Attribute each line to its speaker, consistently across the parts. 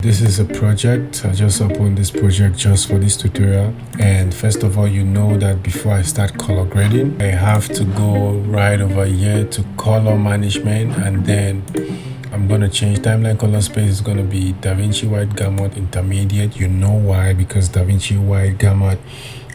Speaker 1: This is a project. I just opened this project just for this tutorial, and first of all, you know that before I start color grading, I have to go right over here to color management, and then I'm going to change timeline color space. Is going to be DaVinci White Gamut Intermediate. You know why? Because DaVinci White Gamut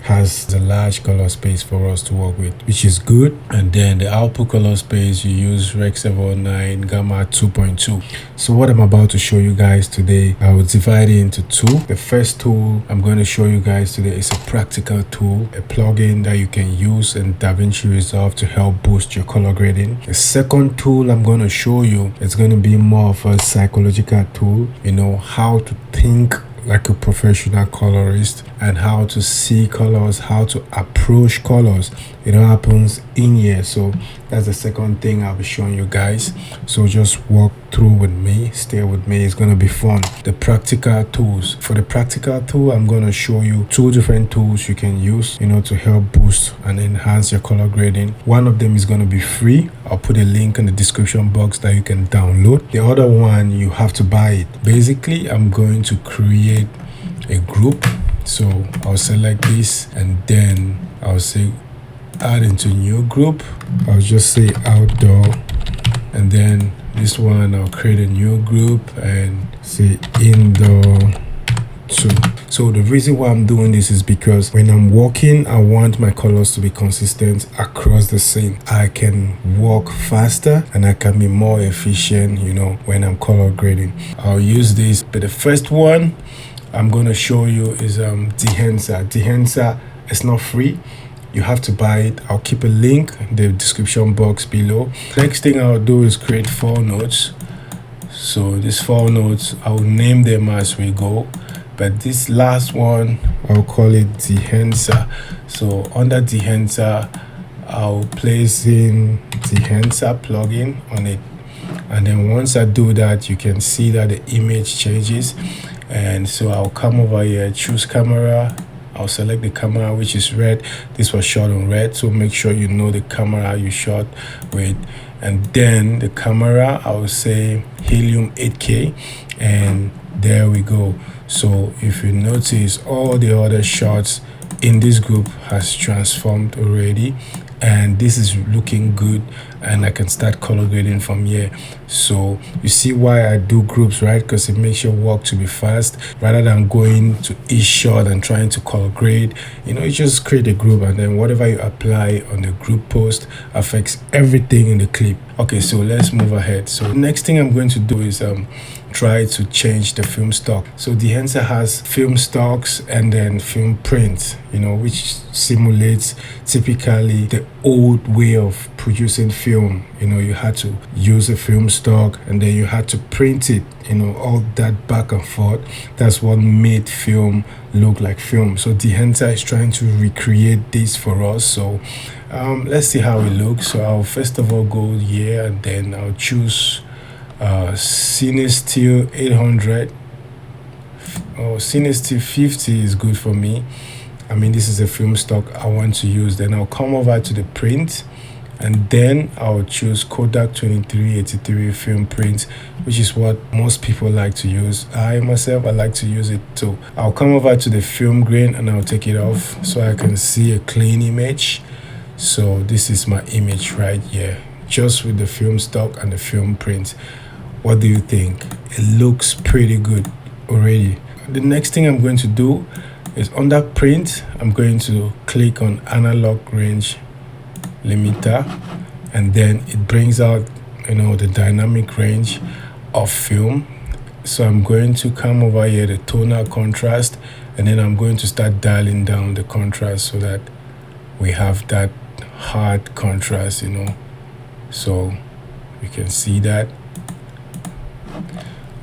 Speaker 1: has a large color space for us to work with, which is good. And then the output color space, you use Rec 709 Gamma 2.2. So what I'm about to show you guys today, I will divide it into two. The first tool I'm going to show you guys today is a practical tool, a plugin that you can use in DaVinci Resolve to help boost your color grading. The second tool I'm going to show you is going to be more of a psychological tool, you know, how to think like a professional colorist and how to see colors, how to approach colors. It all happens in here. So that's the second thing I'll be showing you guys. So just walk through with me, stay with me, it's gonna be fun. The practical tools. For the practical tool, I'm gonna show you two different tools you can use, you know, to help boost and enhance your color grading. One of them is gonna be free. I'll put a link in the description box that you can download. The other one, you have to buy it. Basically, I'm going to create a group. So I'll select this and then I'll say add into new group. I'll just say outdoor, and then this one I'll create a new group and say indoor 2. So the reason why I'm doing this is because when I'm working, I want my colors to be consistent across the scene. I can work faster and I can be more efficient, you know, when I'm color grading. I'll use this, but the first one I'm going to show you is Dehenser. Dehenser is not free. You have to buy it. I'll keep a link in the description box below. Next thing I'll do is create 4 nodes. So these 4 nodes, I'll name them as we go. But this last one, I'll call it Dehenser. So under Dehenser, I'll place in Dehenser plugin on it. And then once I do that, you can see that the image changes. And so I'll come over here, choose camera. I'll select the camera, which is red. This was shot on red, so make sure you know the camera you shot with. And then the camera, I'll say helium 8K, and there we go. So if you notice, all the other shots in this group has transformed already, and this is looking good, and I can start color grading from here. So you see why I do groups, right? Because it makes your work to be fast rather than going to each shot and trying to color grade. You know, you just create a group, and then whatever you apply on the group post affects everything in the clip. Okay, so let's move ahead. So next thing I'm going to do is try to change the film stock. So Dehenser has film stocks and then film prints, you know, which simulates typically the old way of producing film. You know, you had to use a film stock and then you had to print it, you know, all that back and forth. That's what made film look like film. So Dehenser is trying to recreate this for us. So let's see how it looks. So I'll first of all go here, and then I'll choose Cinestill 800 or Cinestill 50 is good for me. I mean, this is a film stock I want to use. Then I'll come over to the print, and then I'll choose Kodak 2383 film print, which is what most people like to use. I myself, I like to use it too. I'll come over to the film grain and I'll take it off so I can see a clean image. So this is my image right here, just with the film stock and the film print. What do you think? It looks pretty good already. The next thing I'm going to do is under print, I'm going to click on analog range limiter, and then it brings out, you know, the dynamic range of film. So I'm going to come over here, the tonal contrast, and then I'm going to start dialing down the contrast so that we have that hard contrast, you know. So you can see that.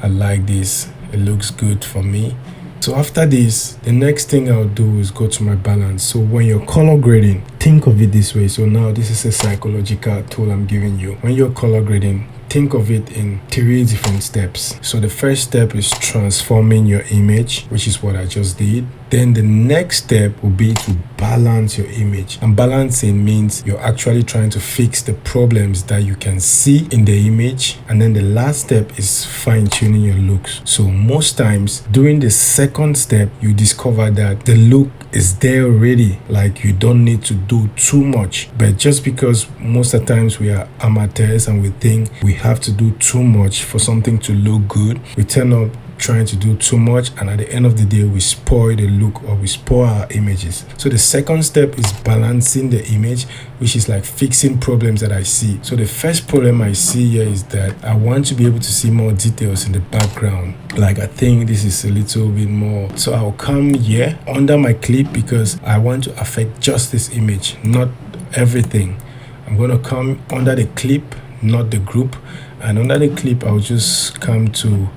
Speaker 1: I like this. It looks good for me. So after this, the next thing I'll do is go to my balance. So when you're color grading, think of it this way. So now this is a psychological tool I'm giving you. When you're color grading, think of it in 3 different steps. So the first step is transforming your image, which is what I just did. Then the next step will be to balance your image. And balancing means you're actually trying to fix the problems that you can see in the image. And then the last step is fine-tuning your looks. So most times during the second step, you discover that the look is there already. Like you don't need to do too much. But just because most of the times we are amateurs and we think we have to do too much for something to look good, we turn up trying to do too much, and at the end of the day we spoil the look or we spoil our images. So the second step is balancing the image, which is like fixing problems that I see. So the first problem I see here is that I want to be able to see more details in the background. Like I think this is a little bit more. So I'll come here under my clip because I want to affect just this image, not everything. I'm going to come under the clip, not the group, and under the clip I'll just come to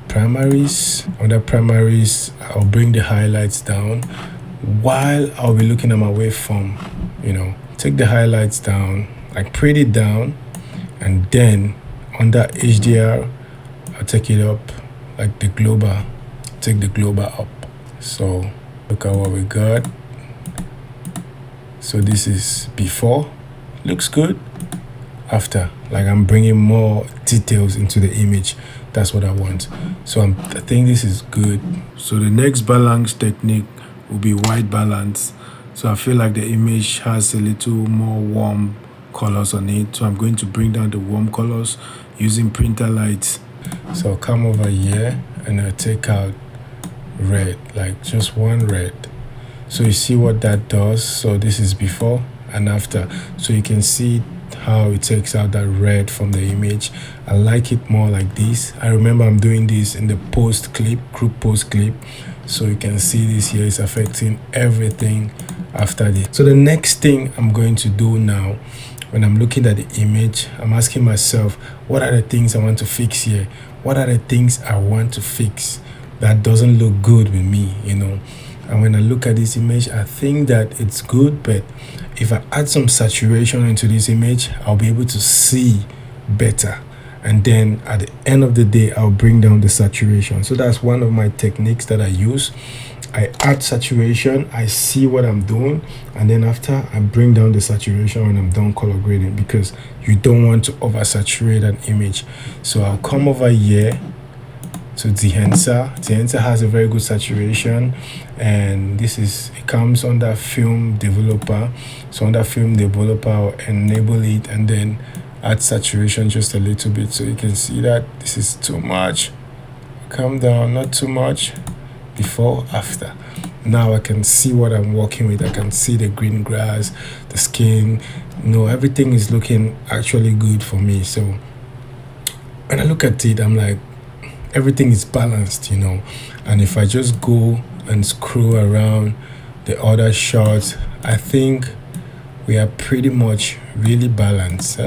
Speaker 1: primaries. Under primaries, I'll bring the highlights down while I'll be looking at my waveform. Take the highlights down, like pretty down, and then under HDR, I'll take it up like the global. Take the global up. So look at what we got. So this is before, looks good. After, like I'm bringing more details into the image. That's what I want. So I think this is good. So the next balance technique will be white balance. So I feel like the image has a little more warm colors on it. So I'm going to bring down the warm colors using printer lights. So I'll come over here and I'll take out red, like just one red. So you see what that does. So this is before and after. So you can see how it takes out that red from the image. I like it more like this. I remember I'm doing this in the post clip, group post clip. So you can see this here is affecting everything after this. So the next thing I'm going to do now, when I'm looking at the image, I'm asking myself, what are the things I want to fix here? What are the things I want to fix that doesn't look good with me, And when I look at this image, I think that it's good, but if I add some saturation into this image, I'll be able to see better. And then at the end of the day, I'll bring down the saturation. So that's one of my techniques that I use. I add saturation, I see what I'm doing, and then after I bring down the saturation when I'm done color grading, because you don't want to oversaturate an image. So I'll come over here to Dehenser. Dehenser has a very good saturation, and it comes under film developer. So under film developer, I'll enable it and then add saturation just a little bit, so you can see that this is too much. Come down, not too much. Before, after. Now I can see what I'm working with. I can see the green grass, the skin. Everything is looking actually good for me. So when I look at it, I'm like, everything is balanced, And if I just go and scroll around the other shots, I think we are pretty much really balanced.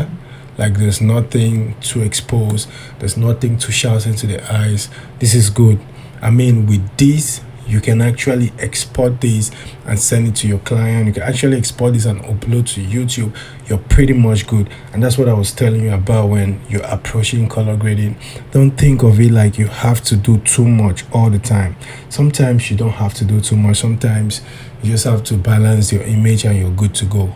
Speaker 1: Like there's nothing to expose, there's nothing to shout into the eyes. This is good. I mean, with this, you can actually export this and send it to your client. You can actually export this and upload to YouTube. You're pretty much good. And that's what I was telling you about when you're approaching color grading. Don't think of it like you have to do too much all the time. Sometimes you don't have to do too much. Sometimes you just have to balance your image and you're good to go,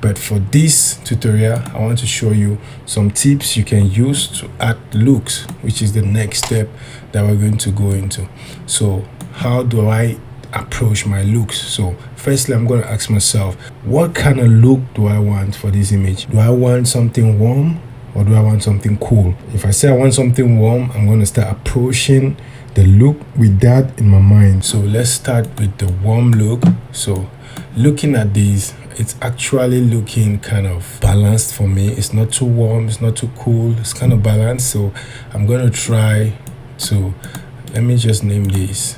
Speaker 1: But for this tutorial, I want to show you some tips you can use to add looks, which is the next step that we're going to go into. So how do I approach my looks? So firstly, I'm going to ask myself, what kind of look do I want for this image? Do I want something warm or do I want something cool? If I say I want something warm, I'm going to start approaching the look with that in my mind. So let's start with the warm look. So looking at these, it's actually looking kind of balanced for me. It's not too warm, it's not too cool, it's kind of balanced. So I'm going to try to, let me just name this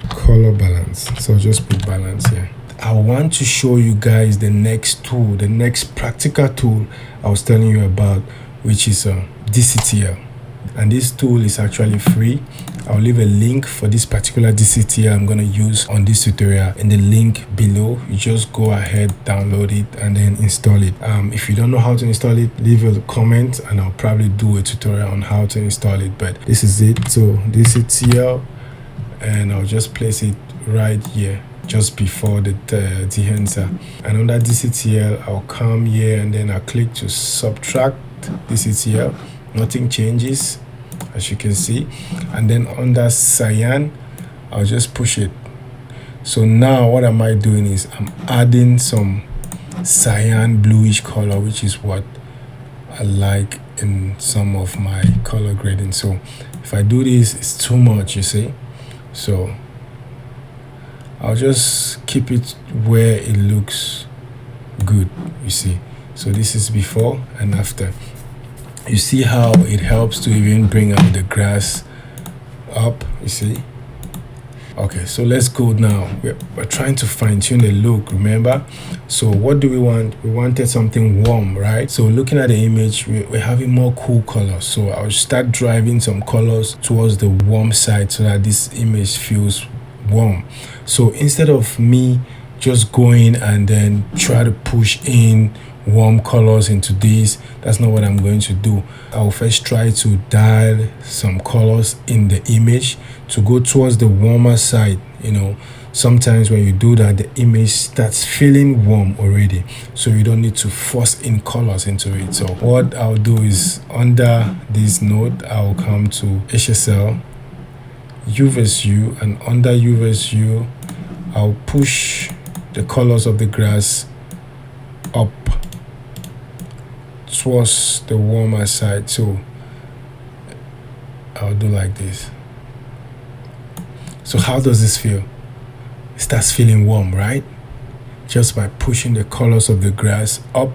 Speaker 1: color balance. So just put balance here. I want to show you guys the next tool, the next practical tool I was telling you about, which is DCTL. And this tool is actually free. I'll leave a link for this particular DCTL I'm going to use on this tutorial in the link below. You just go ahead, download it, and then install it. If you don't know how to install it, leave a comment and I'll probably do a tutorial on how to install it. But this is it. So DCTL, and I'll just place it right here just before the Dehenser. And under DCTL, I'll come here and then I'll click to subtract DCTL. Nothing changes, as you can see. And then under cyan, I'll just push it. So now what am I doing is I'm adding some cyan bluish color, which is what I like in some of my color grading. So if I do this, it's too much, you see. So I'll just keep it where it looks good, you see. So this is before and after. You see how it helps to even bring out the grass up, you see. Okay, so let's go now. We're trying to fine-tune the look, remember? So what do we want? We wanted something warm, right? So looking at the image, we're having more cool colors. So I'll start driving some colors towards the warm side so that this image feels warm. So instead of me just going and then try to push in warm colors into this, that's not what I'm going to do. I'll first try to dial some colors in the image to go towards the warmer side. You know, sometimes when you do that, the image starts feeling warm already, so you don't need to force in colors into it. So what I'll do is under this node, I'll come to HSL, U vs U, and under U vs U, I'll push the colors of the grass up towards the warmer side. So I'll do like this. So how does this feel? It starts feeling warm, right? Just by pushing the colors of the grass up,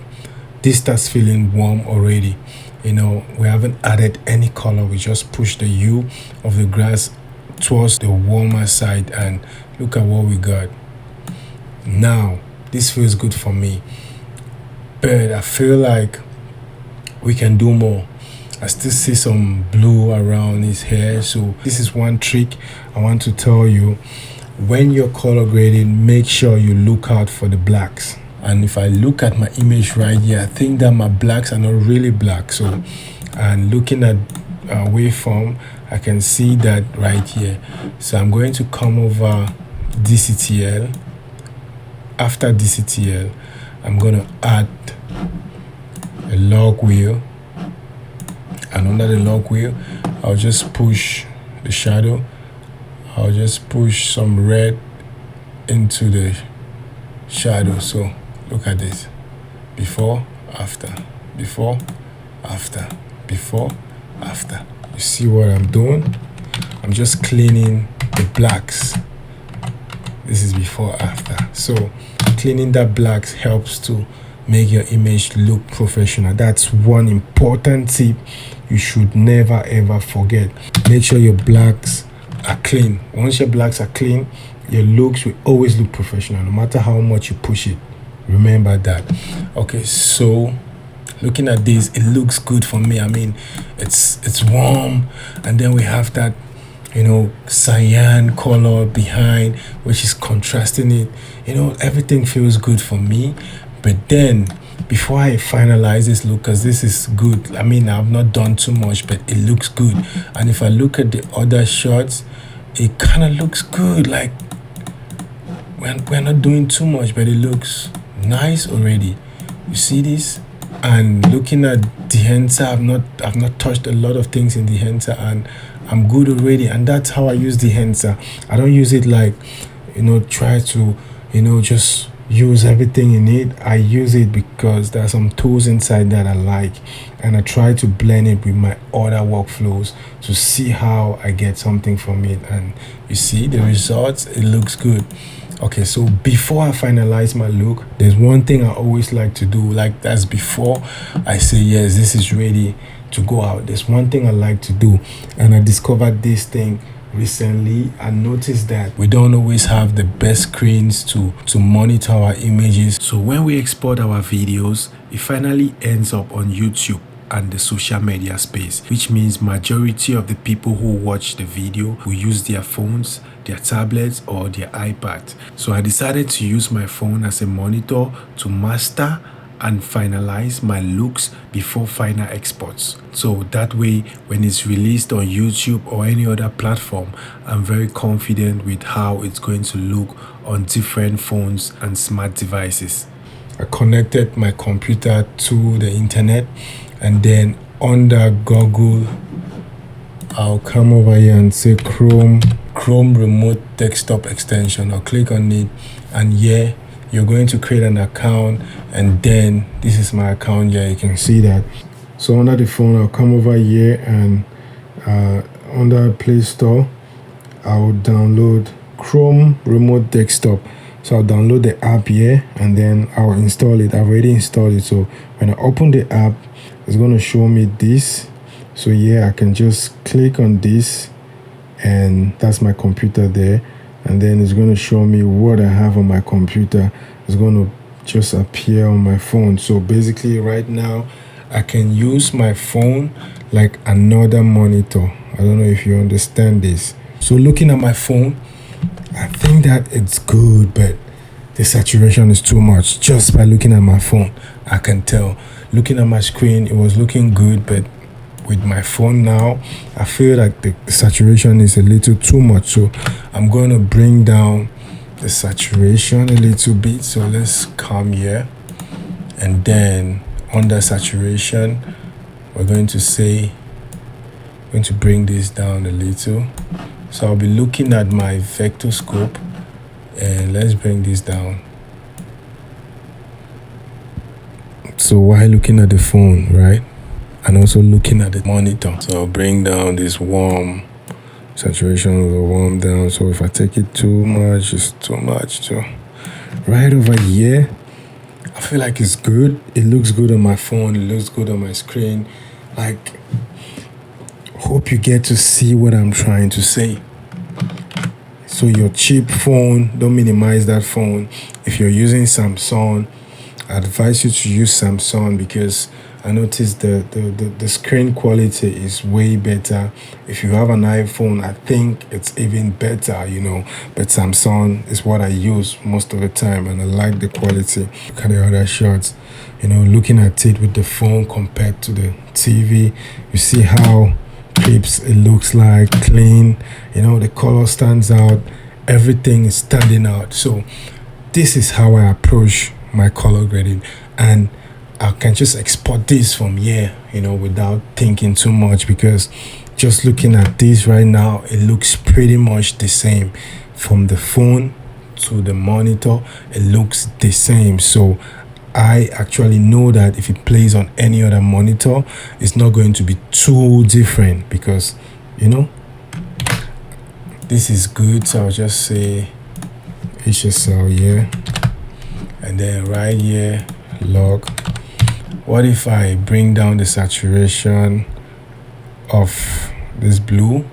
Speaker 1: this starts feeling warm already. You know, we haven't added any color, we just push the hue of the grass towards the warmer side, and look at what we got. Now this feels good for me, but I feel like we can do more. I still see some blue around his hair. So this is one trick I want to tell you. When you're color grading, make sure you look out for the blacks. And if I look at my image right here, I think that my blacks are not really black. So, and looking at waveform, I can see that right here. So I'm going to come over DCTL. After DCTL, I'm going to add a log wheel, and under the log wheel, I'll just push the shadow. I'll just push some red into the shadow. So look at this: before, after, before, after, before, after. You see what I'm doing? I'm just cleaning the blacks. This is before, after. So cleaning that blacks helps to make your image look professional. That's one important tip you should never ever forget. Make sure your blacks are clean. Once your blacks are clean, your looks will always look professional, no matter how much you push it. Remember that. Okay, so looking at this, it looks good for me. I mean, it's warm, and then we have that, you know, cyan color behind, which is contrasting it. You know, everything feels good for me. But then before I finalize this look, because this is good, I mean, I've not done too much, but it looks good. And if I look at the other shots, it kind of looks good. Like we're not doing too much, but it looks nice already. You see this? And looking at Dehenser, I've not touched a lot of things in Dehenser, and I'm good already. And that's how I use Dehenser. I don't use it like, you know, try to, you know, just use everything in it. I use it because there are some tools inside that I like, and I try to blend it with my other workflows to see how I get something from it. And you see the results, it looks good. Okay, so before I finalize my look, there's one thing I always like to do, like that's before I say yes, this is ready to go out. There's one thing I like to do, and I discovered this thing recently. I noticed that we don't always have the best screens to monitor our images. So when we export our videos, it finally ends up on YouTube and the social media space, which means majority of the people who watch the video will use their phones, their tablets, or their iPad. So I decided to use my phone as a monitor to master and finalize my looks before final exports. So that way, when it's released on YouTube or any other platform, I'm very confident with how it's going to look on different phones and smart devices. I connected my computer to the internet, and then under Google, I'll come over here and say Chrome remote desktop extension. I'll click on it, and yeah, you're going to create an account, and then this is my account here. You can see that. So under the phone, I'll come over here, and under Play Store, I'll download Chrome remote desktop. So I'll download the app here, and then I'll install it. I've already installed it. So when I open the app, it's going to show me this. So yeah, I can just click on this, and that's my computer there. And then it's going to show me what I have on my computer. It's going to just appear on my phone. So basically right now, I can use my phone like another monitor. I don't know if you understand this. So looking at my phone, I think that it's good, but the saturation is too much. Just by looking at my phone, I can tell. Looking at my screen, it was looking good, but with my phone now, I feel like the saturation is a little too much. So I'm going to bring down the saturation a little bit. So let's come here, and then under saturation, we're going to bring this down a little. So I'll be looking at my vector scope, and let's bring this down. So while looking at the phone, right, and also looking at the monitor, so I'll bring down this warm saturation, will warm down. So if I take it too much, it's too much. So right over here, I feel like it's good. It looks good on my phone. It looks good on my screen. Like, hope you get to see what I'm trying to say. So your cheap phone, don't minimize that phone. If you're using Samsung, I advise you to use Samsung, because I noticed the screen quality is way better. If you have an iPhone, I think it's even better, you know. But Samsung is what I use most of the time, and I like the quality. Look at the other shots, you know, looking at it with the phone compared to the TV. You see how crisp it looks, like clean, you know, the color stands out, everything is standing out. So this is how I approach my color grading, and I can just export this from here, you know, without thinking too much, because just looking at this right now, it looks pretty much the same from the phone to the monitor. It looks the same. So I actually know that if it plays on any other monitor, it's not going to be too different, because, you know, this is good. So I'll just say HSL here, and then right here, log. What if I bring down the saturation of this blue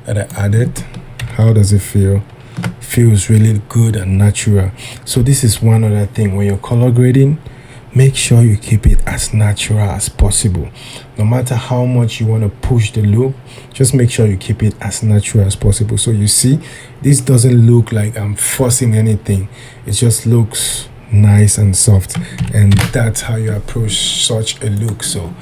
Speaker 1: that I added? How does it feel? Feels really good and natural. So this is one other thing. When you're color grading, make sure you keep it as natural as possible. No matter how much you want to push the look, just make sure you keep it as natural as possible. So you see, this doesn't look like I'm forcing anything. It just looks nice and soft, and that's how you approach such a look. So